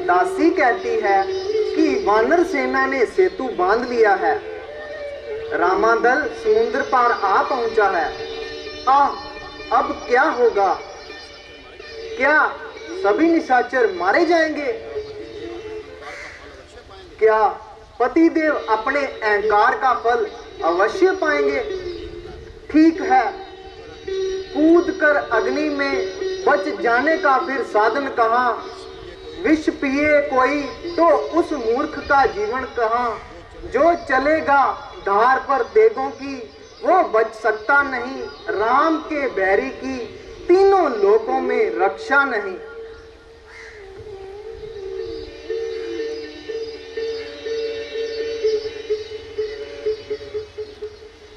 दासी कहती है कि वानर सेना ने सेतु बांध लिया है। रामादल समुद्र पार आ पहुंचा है। अब क्या होगा? क्या सभी निशाचर मारे जाएंगे? क्या पतिदेव अपने अहंकार का फल अवश्य पाएंगे? ठीक है, कूद कर अग्नि में बच जाने का फिर साधन कहाँ? विष पिए कोई तो उस मूर्ख का जीवन कहाँ? जो चलेगा धार पर तेगों की वो बच सकता नहीं। राम के बैरी की तीनों लोकों में रक्षा नहीं।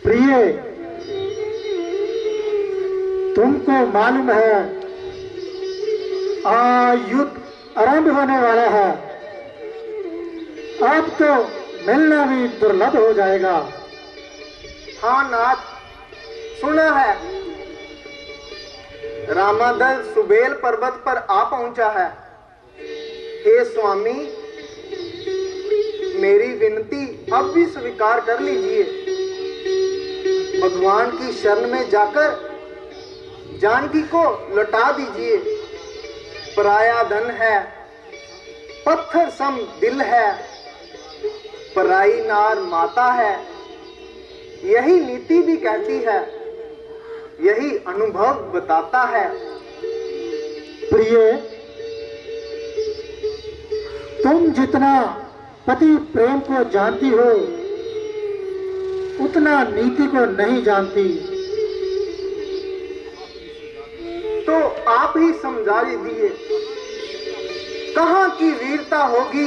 प्रिय, तुमको मालूम है युद्ध आरंभ होने वाला है। अब तो मिलना भी दुर्लभ हो जाएगा। हाँ नाथ, सुना है। रामादल सुबेल पर्वत पर आ पहुंचा है। हे स्वामी, मेरी विनती अब भी स्वीकार कर लीजिए। भगवान की शरण में जाकर जानकी को लौटा दीजिए। पराया धन है, पत्थर सम दिल है, पराई नार माता है। यही नीति भी कहती है, यही अनुभव बताता है। प्रिय, तुम जितना पति प्रेम को जानती हो उतना नीति को नहीं जानती। तो आप ही समझा दीजिए, कहां की वीरता होगी?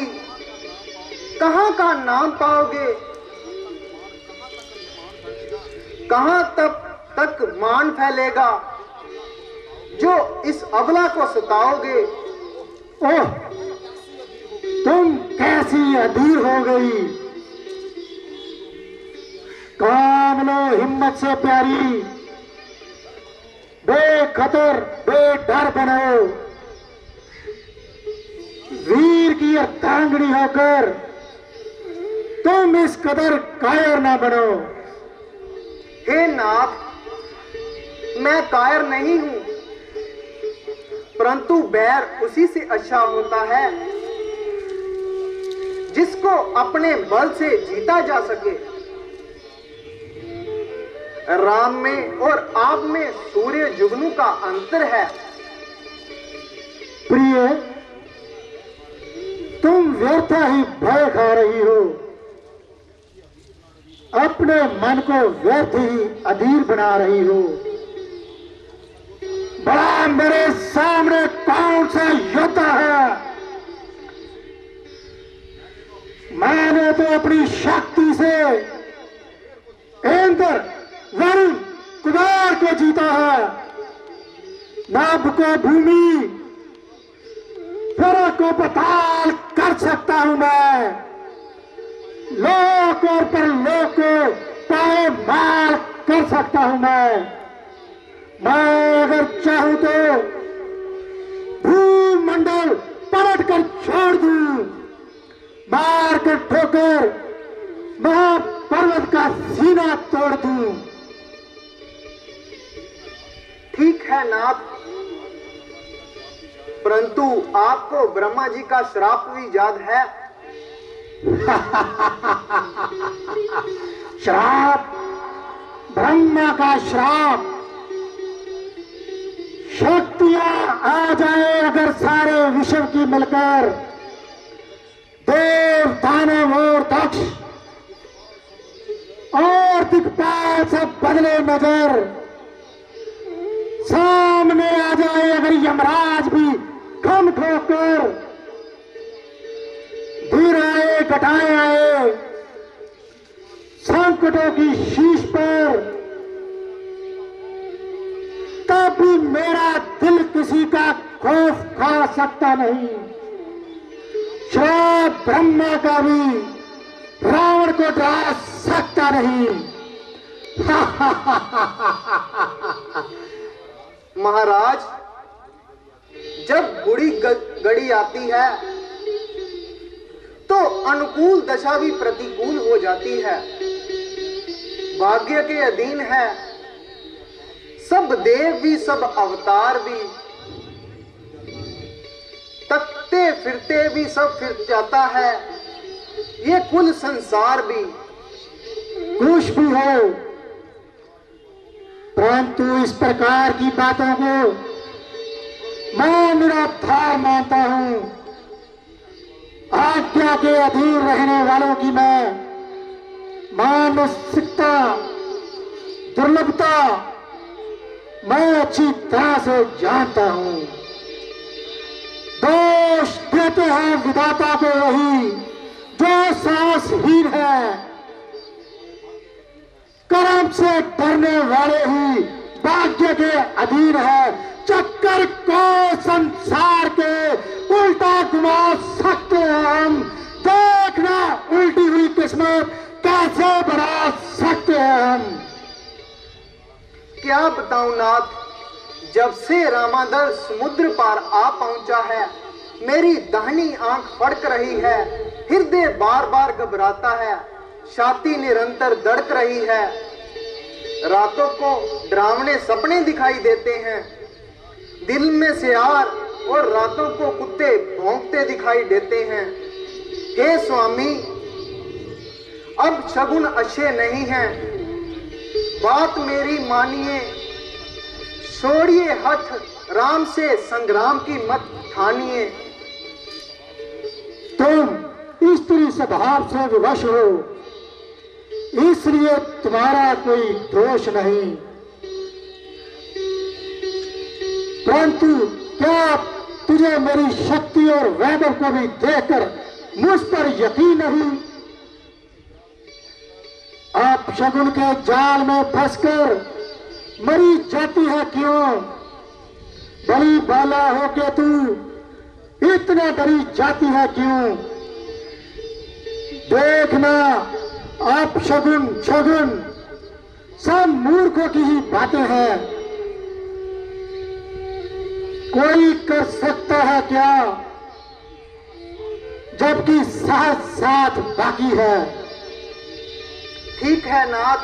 कहां का नाम पाओगे? कहां तक मान फैलेगा जो इस अबला को सताओगे? ओह, तुम कैसी अधीर हो गई। काम लो हिम्मत से प्यारी, बेखतर बेडर बनो। वीर की अर्धांगिनी होकर तुम इस कदर कायर ना बनो। हे नाथ, मैं कायर नहीं हूं, परंतु बैर उसी से अच्छा होता है जिसको अपने बल से जीता जा सके। राम में और आप में सूर्य जुगनू का अंतर है। प्रिय, तुम व्यर्थ ही भय खा रही हो। अपने मन को व्यर्थ ही अधीर बना रही हो। बड़ा मेरे सामने कौन सा योद्धा है? मैंने तो अपनी शक्ति से इंद्र, वरुण, कुमार को जीता है। नभ को भूमि, फरक को पताल कर सकता हूं मैं। लोक और परलोक को पाए माल कर सकता हूं मैं अगर चाहूं तो भूमंडल पलट कर छोड़ दूं, मार कर ठोकर महापर्वत का सीना तोड़ दूं। ठीक है नाथ, परंतु आपको ब्रह्मा जी का श्राप भी याद है। श्राप? ब्रह्मा का श्राप? शक्तियां आ जाए अगर सारे विश्व की मिलकर, देव, दानव और दक्ष और दिक्पाल सब बदले नजर, सामने आ जाए अगर यमराज भी खम ठोकर, धीर आए घटाए आए संकटों की शीश पर, तब भी मेरा दिल किसी का खौफ खा सकता नहीं। श्राप ब्रह्मा का भी रावण को डरा सकता नहीं। महाराज, जब बुरी घड़ी आती है तो अनुकूल दशा भी प्रतिकूल हो जाती है। भाग्य के अधीन है सब देव भी, सब अवतार भी, तकते फिरते भी सब फिर जाता है ये कुल संसार भी। कुछ भी हो, परंतु इस प्रकार की बातों को मैं निराधार मानता हूं। आज्ञा के अधीन रहने वालों की मैं मानसिकता, दुर्लभता मैं अच्छी तरह से जानता हूं। दोष देते हैं विधाता को वही जो साहसहीन है। कर्म से डरने वाले ही भाग्य के अधीन है। चक्कर को संसार के उल्टा घुमा सकते हैं हम। देखना उल्टी हुई किस्मत कैसे बना सकते हैं हम। क्या बताऊं नाथ, जब से रामादर समुद्र पार आ पहुंचा है मेरी दाहिनी आंख फड़क रही है, हृदय बार बार घबराता है, छाती निरंतर धड़क रही है, रातों को डरावने सपने दिखाई देते हैं, दिल में सियार और रातों को कुत्ते भौंकते दिखाई देते हैं। हे स्वामी, अब शगुन अच्छे नहीं हैं, बात मेरी मानिए, छोड़िए हठ, राम से संग्राम की मत ठानिए। तुम स्त्री स्वभाव से विवश हो, इसलिए तुम्हारा कोई दोष नहीं, परंतु क्या तुझे मेरी शक्ति और वैभव को भी देखकर मुझ पर यकीन नहीं? आप शगुन के जाल में फंसकर मरी जाती है क्यों? बड़ी बाला हो के तू इतना डरी जाती है क्यों? देखना आप शगुन शगुन सब मूर्खों की ही बातें हैं। कोई कर सकता है क्या जबकि साथ साथ बाकी है। ठीक है नाथ,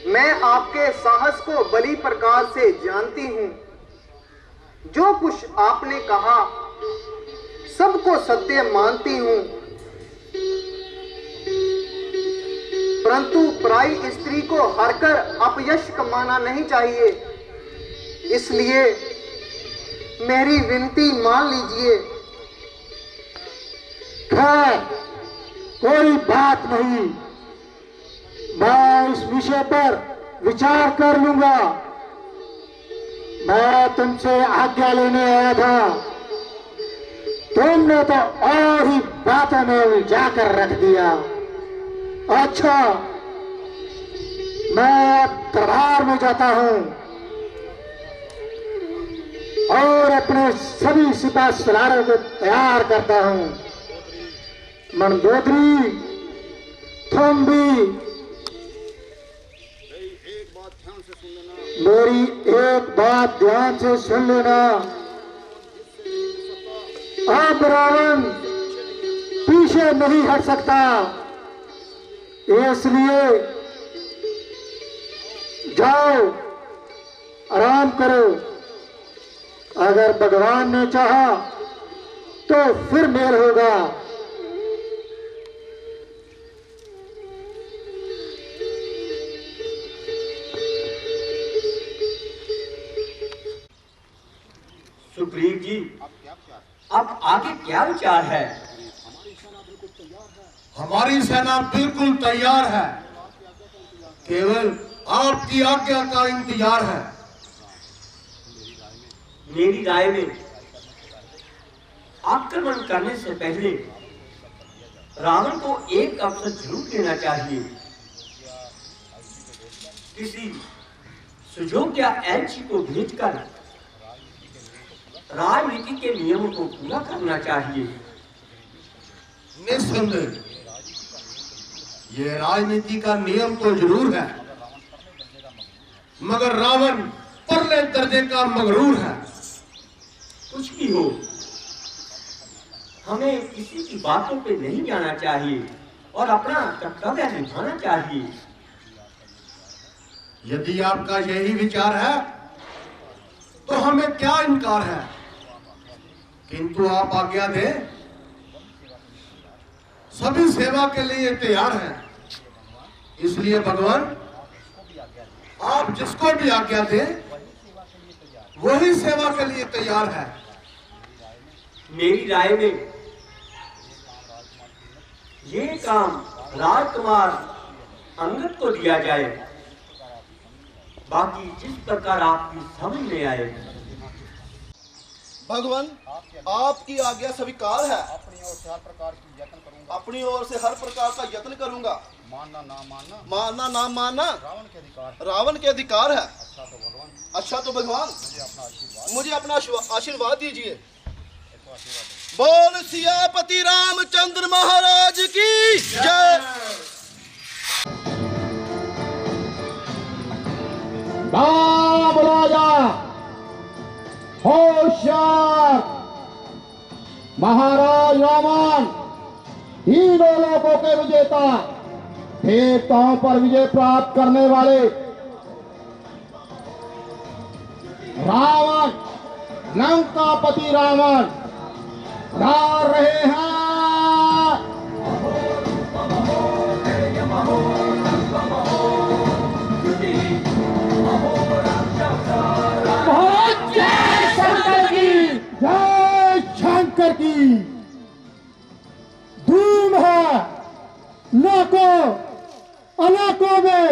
मैं आपके साहस को बड़ी प्रकार से जानती हूं। जो कुछ आपने कहा सबको सत्य मानती हूं, परंतु पराई स्त्री को हरकर अपयश कमाना नहीं चाहिए, इसलिए मेरी विनती मान लीजिए। खैर कोई बात नहीं, मैं इस विषय पर विचार कर लूंगा। मैं तुमसे आज्ञा लेने आया था, तुमने तो और ही बातों में उलझा कर रख दिया। अच्छा, मैं अब दरबार में जाता हूं और अपने सभी सिपा सलारों को तैयार करता हूं। मंदोदरी, तुम भी मेरी एक बात ध्यान से सुन लेना। अब रावण पीछे नहीं हट सकता, इसलिए जाओ आराम करो। अगर भगवान ने चाहा तो फिर मेल होगा। सुग्रीव जी, अब आगे क्या विचार है? हमारी सेना बिल्कुल तैयार है, केवल आपकी आज्ञा का इंतजार है। मेरी राय में आक्रमण करने से पहले रावण को एक अवसर जरूर देना चाहिए। किसी सुयोग्य एलची को भेजकर राजनीति के नियमों को पूरा करना चाहिए। निस्संदेह ये राजनीति का नियम तो जरूर है, मगर रावण परले दर्जे का मगरूर है। कुछ भी हो, हमें किसी की बातों पे नहीं जाना चाहिए और अपना कर्तव्य निभाना चाहिए। यदि आपका यही विचार है तो हमें क्या इनकार है, किंतु आप आज्ञा दें, सभी सेवा के लिए तैयार हैं। इसलिए भगवान, आप जिसको भी आज्ञा दें वही सेवा के लिए तैयार है। मेरी राय में ये काम राजकुमार अंगद को दिया जाए, बाकी जिस प्रकार आपकी समझ में आए। भगवान, आपकी आज्ञा स्वीकार है। अपनी ओर से हर प्रकार का यत्न करूंगा। मानना ना मानना रावण के अधिकार है। अच्छा तो भगवान, मुझे अपना आशीर्वाद दीजिए। बोल सियापति रामचंद्र महाराज की जय। राम राजा होशियार महाराज रावण, तीनों लोकों के विजेता, देवताओं पर विजय प्राप्त करने वाले रावण, लंकापति रावण आ रहे हैं। जय शंकर की धूम है। लोकों अलोकों में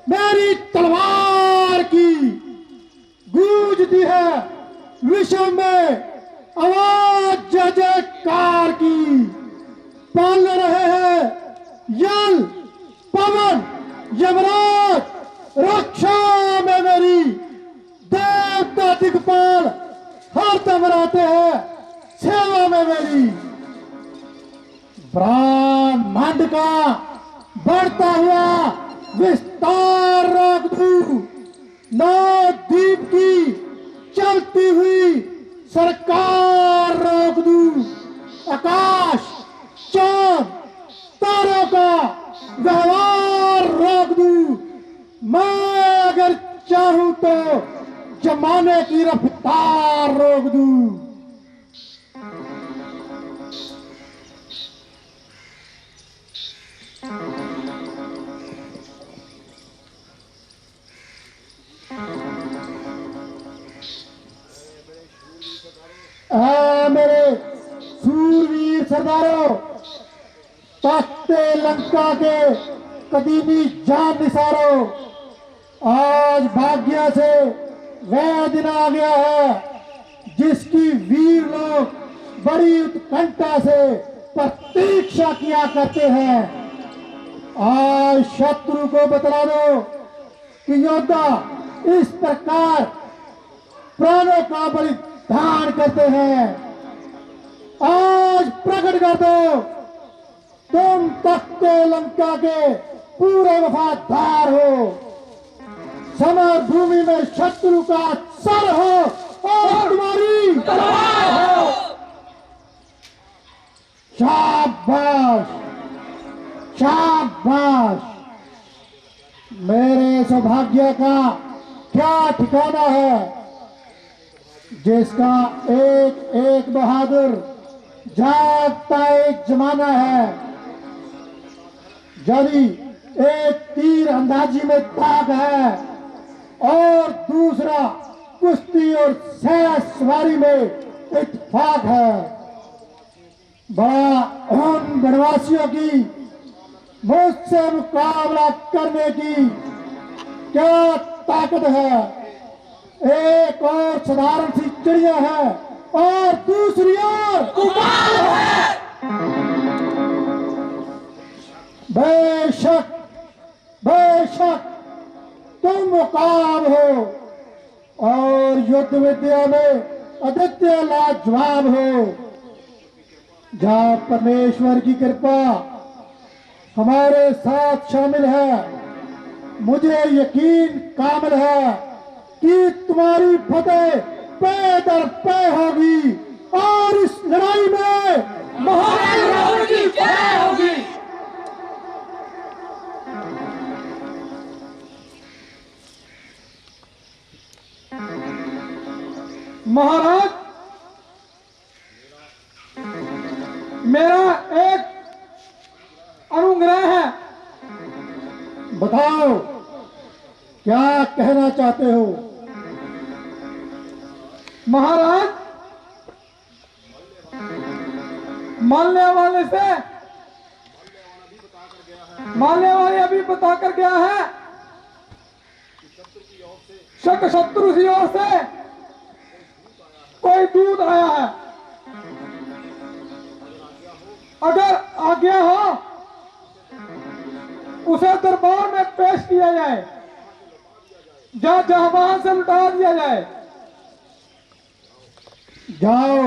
मेरी तलवार की गूंजती है, विश्व में आवाज जय जयकार की। पाल रहे हैं यल पवन यमराज, रक्षा में मेरी देवता दिक्पाल हरदम रहते हैं सेवा में मेरी। ब्रह्मांड का बढ़ता हुआ विस्तार रोक दूं, नवद्वीप की चलती हुई सरकार रोक दूं, आकाश चांद तारों का व्यवहार रोक दूं। मैं अगर चाहूं तो जमाने की रफ्तार रोक दूं। मेरे सूरवीर सरदारों, तख्ते लंका के कदीमी जान निसारों, आज भाग्य से वह दिन आ गया है जिसकी वीर लोग बड़ी उत्कंठा से प्रतीक्षा किया करते हैं। आज शत्रु को बतला दो कि योद्धा इस प्रकार प्राणों का बलिदान करते हैं। आज प्रकट कर दो तुम तख्ते लंका के पूरे वफादार हो, समर भूमि में शत्रु का सर हो और तुम्हारी तलवार हो। शाबाश शाबाश। मेरे सौभाग्य का क्या ठिकाना है, जिसका एक एक बहादुर जागता एक जमाना है। यदि एक तीर अंदाजी में ताक है और दूसरा कुश्ती और सैर सवारी में इत्तेफाक है, बड़ा उन वनवासियों की मुझसे मुकाबला करने की क्या ताकत है। एक और साधारण सी चिड़िया है और दूसरी ओर उबाल है। बेशक बेशक तुम मुकाम हो और युद्ध विद्या में अद्वितीय लाजवाब हो। जहाँ परमेश्वर की कृपा हमारे साथ शामिल है, मुझे यकीन कामिल है कि तुम्हारी फतेह पे दर पे होगी और इस लड़ाई में महाराज रावण की जय होगी। महाराज, मेरा एक अनुग्रह है। बताओ क्या कहना चाहते हो? महाराज, मानने वाले अभी बता कर गया है, शत्रु की ओर से कोई दूत आया है। अगर आज्ञा हो उसे दरबार में पेश किया जाए, जहां से लुटा दिया जाए। जाओ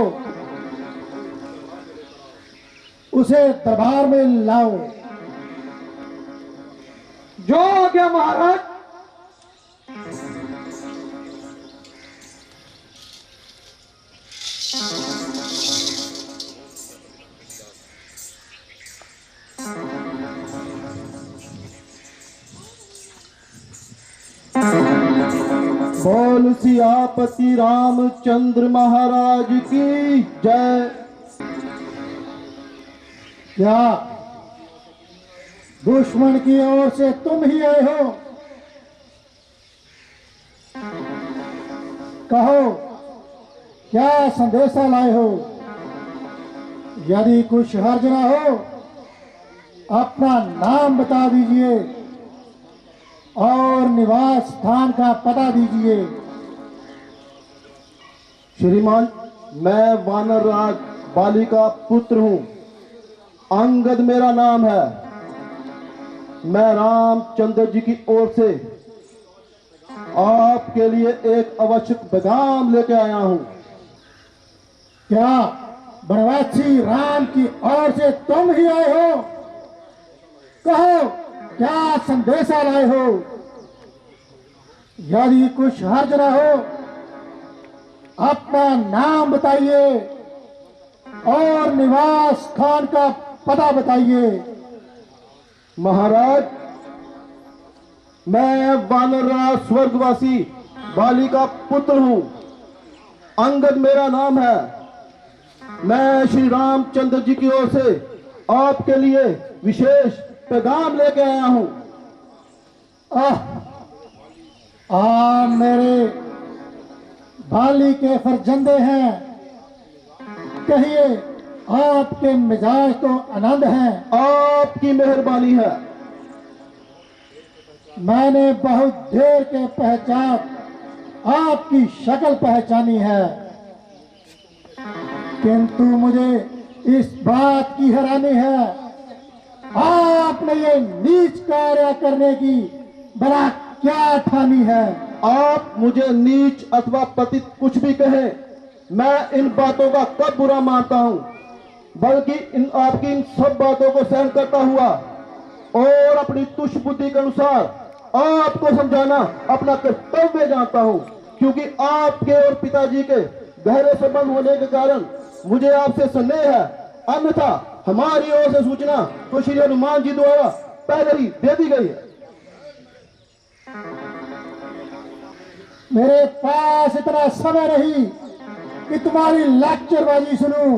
उसे दरबार में लाओ। जो आज्ञा महाराज। बोल सियापति रामचंद्र महाराज की जय। क्या दुश्मन की ओर से तुम ही आए हो? कहो क्या संदेशा लाए हो? यदि कुछ हर्ज ना हो अपना नाम बता दीजिए और निवास स्थान का पता दीजिए। श्रीमान, मैं वानर राज बाली का पुत्र हूँ। अंगद मेरा नाम है। मैं रामचंद्र जी की ओर से आपके लिए एक आवश्यक पैगाम लेके आया हूँ। क्या बनवासी राम की ओर से तुम ही आए हो? कहो क्या संदेशा लाए हो? यदि कुछ हर्ज न हो अपना नाम बताइए और निवास स्थान का पता बताइए। महाराज, मैं वानरराज स्वर्गवासी बाली का पुत्र हूँ। अंगद मेरा नाम है। मैं श्री रामचंद्र जी की ओर से आपके लिए विशेष पैगाम लेके आया हूँ। मेरे बाली के फरजंदे हैं, कहिए आपके मिजाज तो आनंद हैं। आपकी मेहरबानी है। मैंने बहुत देर के पहचान आपकी शक्ल पहचानी है, किंतु मुझे इस बात की हैरानी है आपने ये नीच कार्य करने की भला क्या ठानी है? आप मुझे नीच अथवा पतित कुछ भी कहें, मैं इन बातों का कब बुरा मानता हूँ, बल्कि आपकी इन सब बातों को सहन करता हुआ और अपनी तुच्छ बुद्धि के अनुसार आपको समझाना अपना कर्तव्य जानता हूँ। क्योंकि आपके और पिताजी के गहरे संबंध होने के कारण मुझे आपसे स्नेह है। अन्यथा हमारी ओर से सूचना तो श्री हनुमान जी द्वारा पहले ही दे दी गई है। मेरे पास इतना समय नहीं कि तुम्हारी लेक्चरबाजी सुनूं।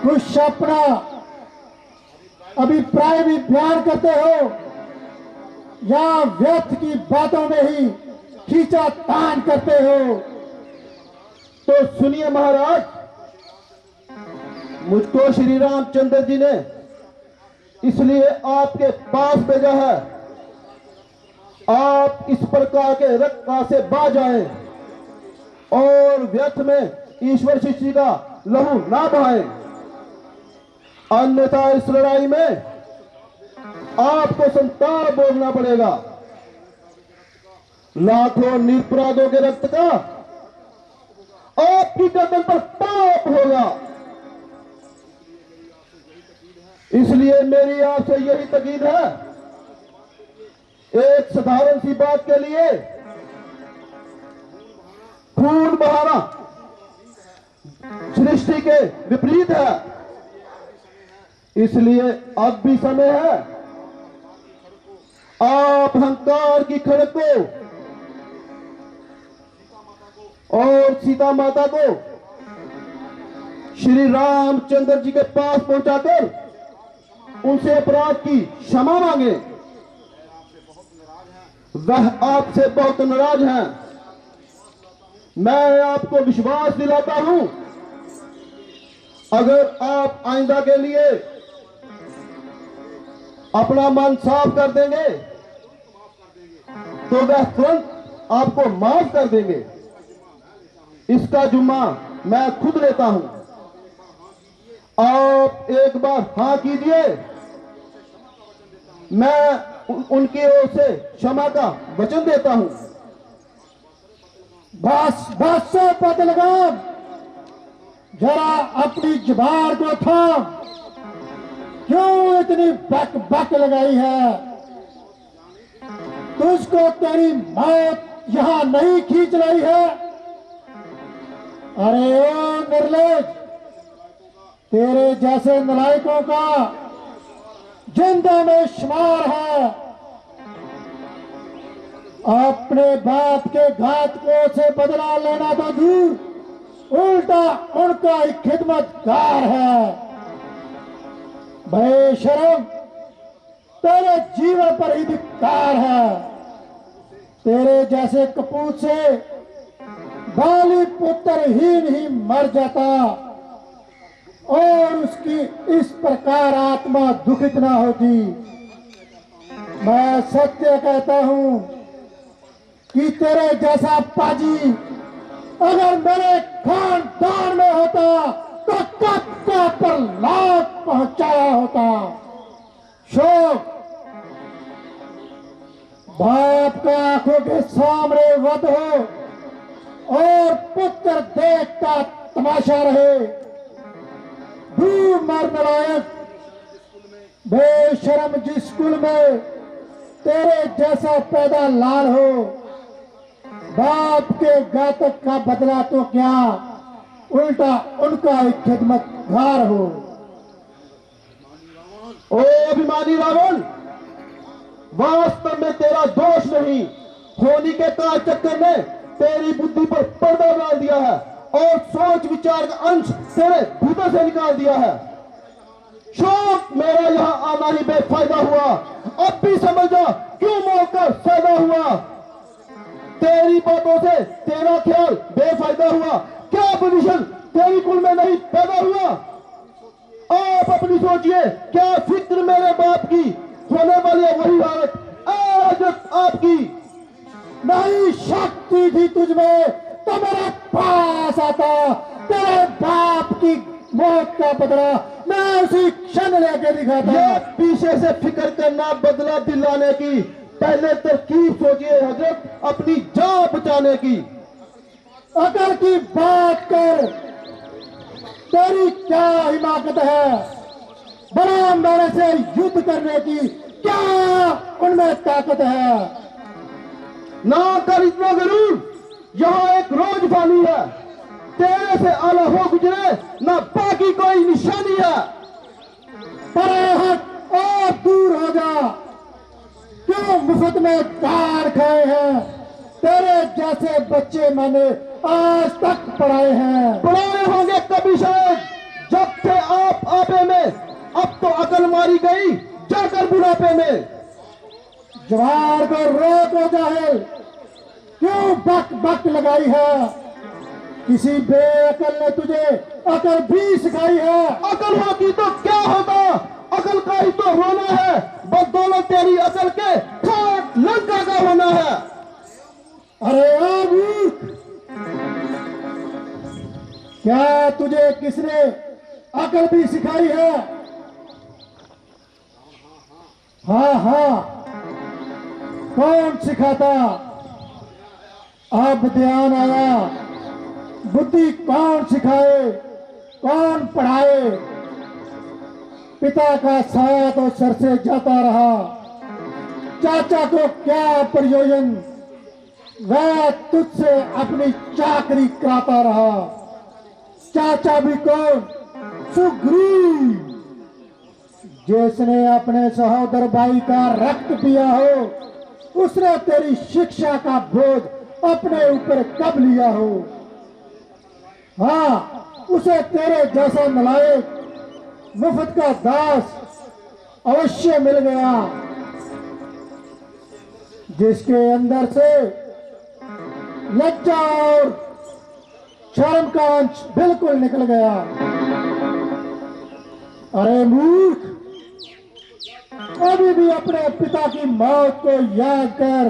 कुछ अपना अभिप्राय भी बयान करते हो या व्यर्थ की बातों में ही खींचा तान करते हो? तो सुनिए महाराज, मुझको श्री रामचंद्र जी ने इसलिए आपके पास भेजा है, आप इस प्रकार के रक्त से बाज आए और व्यर्थ में ईश्वर शिष्य का लहू ना बहाएं। अन्यथा इस लड़ाई में आपको संताप भोगना पड़ेगा। लाखों निरपराधों के रक्त का आपकी गर्दन पर पाप होगा। इसलिए मेरी आपसे यही तकीद है, एक साधारण सी बात के लिए खून बहाना सृष्टि के विपरीत है। इसलिए अब भी समय है आप अहंकार की खड़क को और सीता माता को श्री रामचंद्र जी के पास पहुंचाकर उनसे अपराध की क्षमा मांगे। वह आपसे बहुत नाराज हैं। मैं आपको विश्वास दिलाता हूं, अगर आप आइंदा के लिए अपना मन साफ कर देंगे तो वह तुरंत आपको माफ कर देंगे। इसका जुम्मा मैं खुद लेता हूं। आप एक बार हाँ कीजिए, मैं उनकी ओर से क्षमा का वचन देता हूं। बस बस से पद लगाम, जरा अपनी जुबान को थाम। क्यों इतनी बक बक लगाई है? तुझको तेरी मौत यहां नहीं खींच रही है? अरे ओ निर्लज, तेरे जैसे नलायकों का जिंदा में शुमार है। अपने बाप के घातकों से बदला लेना तो दूर, उल्टा उनका ही खिदमतगार है। बेशरम, तेरे जीवन पर ही धिक्कार है। तेरे जैसे कपूत से बाली पुत्र ही मर जाता और उसकी इस प्रकार आत्मा दुखित ना होती। मैं सत्य कहता हूं कि तेरे जैसा पाजी अगर मेरे खानदान में होता तो कब पर लात पहुंचाया होता। शोक, बाप का आंखों के सामने वध हो और पुत्र देखता तमाशा रहे। दूर मरने लायक बेशरम, जिस कुल में तेरे जैसा पैदा लाल हो, बाप के घातक का बदला तो क्या, उल्टा उनका एक खिदमतगार हो। ओ अभिमानी रावण, वास्तव में तेरा दोष नहीं, होनी के काल चक्कर ने तेरी बुद्धि पर पर्दा डाल दिया है और सोच विचार का अंश तेरे भीतर से निकाल दिया है। शोक, मेरा यहां आना ही बेफायदा हुआ। अब भी समझ जा क्यों मौका फायदा हुआ। तेरी बातों से तेरा ख्याल बेफायदा हुआ। क्या पोजीशन तेरी कुल में नहीं पैदा हुआ? आप अपनी सोचिए, क्या फिक्र मेरे बाप की होने वाली है वही हालत आज आपकी। नहीं शक्ति थी तुझमें तो मेरे पास आता, तेरे बाप की मौत का बदला मैं उसी क्षण लेके दिखाता। ये पीछे से फिक्र करना बदला दिलाने की, पहले तरकीब सोचिए हजरत, अपनी जान बचाने की। अकल की बात कर, तेरी क्या हिमाकत है? बड़ा मेरे से युद्ध करने की क्या उनमें ताकत है? ना कर इतना जरूर, यहाँ एक रोज फानी है, तेरे से आला हो गुजरे ना बाकी कोई निशानी है। परे हट और दूर हो जा, क्यों मुफ्त में कार खाए हैं? तेरे जैसे बच्चे मैंने आज तक पढ़ाए हैं। पढ़ाए होंगे कभी शायद, जब थे आप आपे में, अब तो अकल मारी गई जाकर बुढ़ापे में। जवार को रोको जाहिल, क्यों बक बक लगाई है? किसी बेअकल ने तुझे अकल भी सिखाई है? अकल होती तो क्या होता, अकल का ही तो होना है, बदौलत तेरी अकल के खाट लंका का होना है। अरे ओ मूर्ख, क्या तुझे किसने अकल भी सिखाई है? हाँ हाँ, कौन सिखाता? अब ध्यान आया, बुद्धि कौन सिखाए, कौन पढ़ाए? पिता का साया तो सर से जाता रहा, चाचा को क्या प्रयोजन, वह तुझसे अपनी चाकरी कराता रहा। चाचा भी कौन, सुग्रीव, जिसने अपने सहोदर भाई का रक्त पिया हो, उसने तेरी शिक्षा का बोझ अपने ऊपर कब लिया हो? हाँ, उसे तेरे जैसा नलायक मुफ्त का दास अवश्य मिल गया, जिसके अंदर से लज्जा और शर्म का अंश बिल्कुल निकल गया। अरे मूर्ख, अभी भी अपने पिता की मौत को याद कर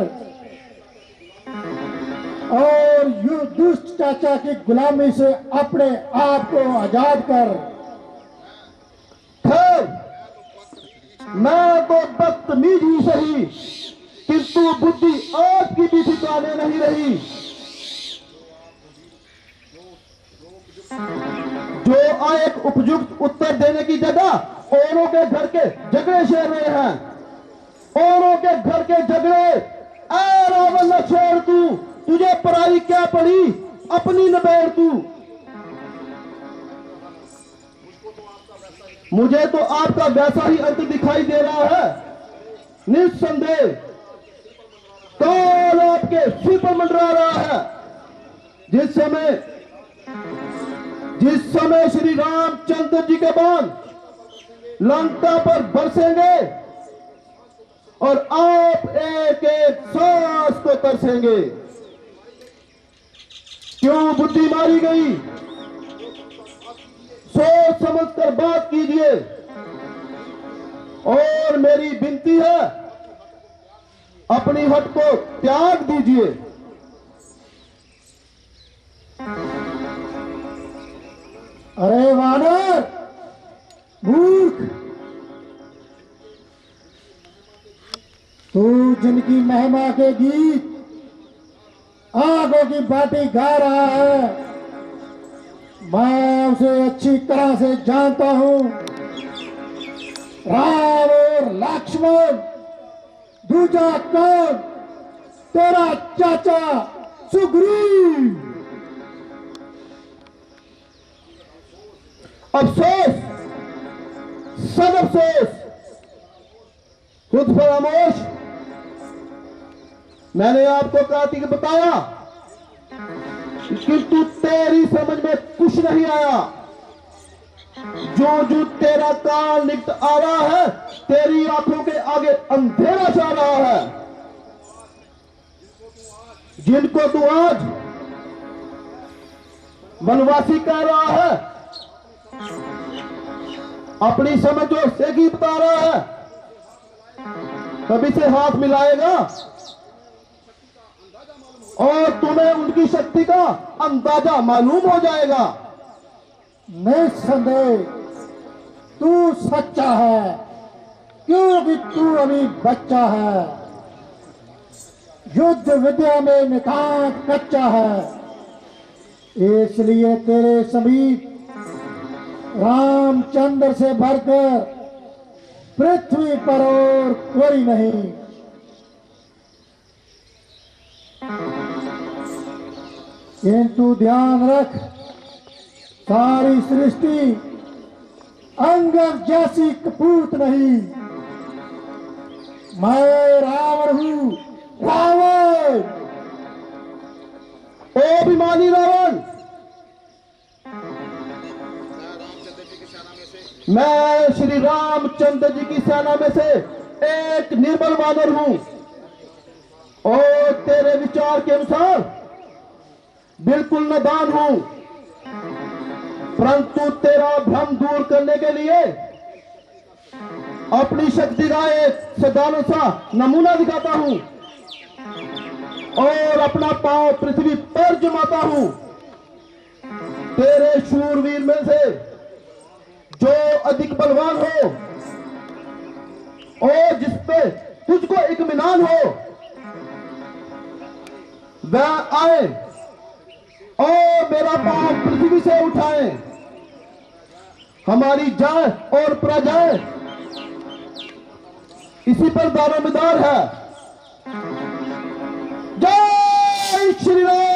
और यू दुष्ट चाचा की गुलामी से अपने आप को आजाद कर। खैर, मैं तो बदतमीज ही सही, किंतु बुद्धि आपकी भी ठिकाने नहीं रही। जो एक उपयुक्त उत्तर देने की जगह औरों के घर के झगड़े छेड़ रहे हैं। औरों के घर के झगड़े, ऐ रावण न छोड़ तू, तुझे पराई क्या पड़ी, अपनी निबेड़ तू। मुझे तो आपका वैसा ही अंत दिखाई दे रहा है। निस्संदेह काल आपके सिर पर मंडरा रहा है। जिस समय श्री रामचंद्र जी के बाण लंका पर बरसेंगे और आप एक एक सांस को तरसेंगे। क्यों बुद्धि मारी गई? सोच समझ कर बात कीजिए। और मेरी विनती है, अपनी हट को त्याग दीजिए। अरे वानर, मूर्ख, तू जिनकी महिमा के गीत आगों की बाटी गा रहा है, मैं उसे अच्छी तरह से जानता हूं। राम और लक्ष्मण, दूजा कौन? तेरा चाचा सुग्रीव। अफसोस, सब अफसोस, खुद फरामोश। मैंने आपको कार्तिक बताया, किंतु तेरी समझ में कुछ नहीं आया। जो तेरा काल निकट आ रहा है, तेरी आंखों के आगे अंधेरा छा रहा है। जिनको तू आज वनवासी कह रहा है, अपनी समझ और से की बता रहा है, कभी से हाथ मिलाएगा और तुम्हें उनकी शक्ति का अंदाजा मालूम हो जाएगा। निस्संदेह तू सच्चा है, क्योंकि तू अभी बच्चा है, युद्ध विद्या में नितांत कच्चा है। इसलिए तेरे समीप रामचंद्र से बढ़कर पृथ्वी पर और कोई नहीं। किंतु ध्यान रख, सारी सृष्टि अंगद जैसी कपूत नहीं। मैं रावण हूं, रावण। ओ अभिमानी रावण, मैं श्री रामचंद्र जी की सेना में से एक निर्बल वानर हूं और तेरे विचार के अनुसार बिल्कुल नादान हूं। परंतु तेरा भ्रम दूर करने के लिए अपनी शक्ति का एक साधारण सा नमूना दिखाता हूं और अपना पांव पृथ्वी पर जमाता हूं। तेरे शूरवीर में से जो अधिक बलवान हो और जिस पे तुझको इत्मीनान हो, वह आए और मेरा पांव पृथ्वी से उठाए। हमारी जान और प्रजाएं इसी पर दारोमदार है। जय श्री राम।